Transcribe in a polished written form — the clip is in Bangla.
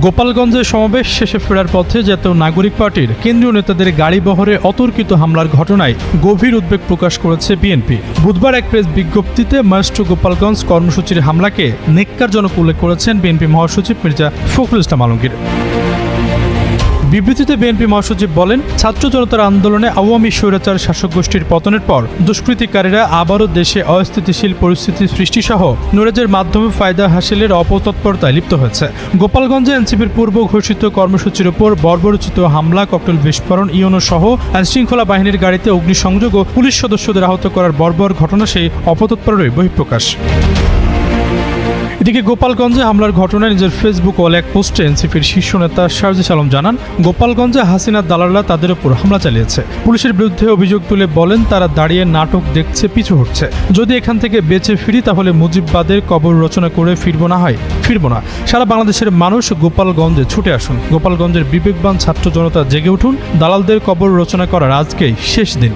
গোপালগঞ্জে সমাবেশ শেষে ফেরার পথে জাতীয় নাগরিক পার্টির কেন্দ্রীয় নেতাদের গাড়ি বহরে অতর্কিত হামলার ঘটনায় গভীর উদ্বেগ প্রকাশ করেছে বিএনপি। বুধবার এক প্রেস বিজ্ঞপ্তিতে মাস্ট্রো গোপালগঞ্জ কর্মসূচির হামলাকে নেক্কারজনক উল্লেখ করেছেন বিএনপি মহাসচিব মির্জা ফখরুল ইসলাম আলমগীর। বিবৃতিতে বিএনপি মহাসচিব বলেন, ছাত্র জনতার আন্দোলনে আওয়ামী স্বৈরাচার শাসক গোষ্ঠীর পতনের পর দুষ্কৃতিকারীরা আবারও দেশে অস্থিতিশীল পরিস্থিতি সৃষ্টিসহ নৈরাজ্যের মাধ্যমে ফায়দা হাসিলের অপতৎপরতায় লিপ্ত হয়েছে। গোপালগঞ্জে এনসিপির পূর্ব ঘোষিত কর্মসূচির উপর বর্বরোচিত হামলা, ককটেল বিস্ফোরণ, ইউনো সহ আইনশৃঙ্খলা বাহিনীর গাড়িতে অগ্নিসংযোগ ও পুলিশ সদস্যদের আহত করার বর্বর ঘটনা সেই অপতৎপরের বহিঃপ্রকাশ। এদিকে গোপালগঞ্জে হামলার ঘটনায় নিজের ফেসবুক ওয়ালে এক পোস্টে এনসিপির শীর্ষ নেতা শারজিস আলম জানান, গোপালগঞ্জে হাসিনার দালালরা তাদের উপর হামলা চালিয়েছে। পুলিশের বিরুদ্ধে অভিযোগ তুলে বলেন, তারা দাঁড়িয়ে নাটক দেখছে, পিছু হটছে। যদি এখান থেকে বেঁচে ফিরি তাহলে মুজিববাদের কবর রচনা করে ফিরবো না। সারা বাংলাদেশের মানুষ গোপালগঞ্জে ছুটে আসুন। গোপালগঞ্জের বিবেকবান ছাত্র জনতা জেগে উঠুন। দালালদের কবর রচনা করার আজকেই শেষ দিন।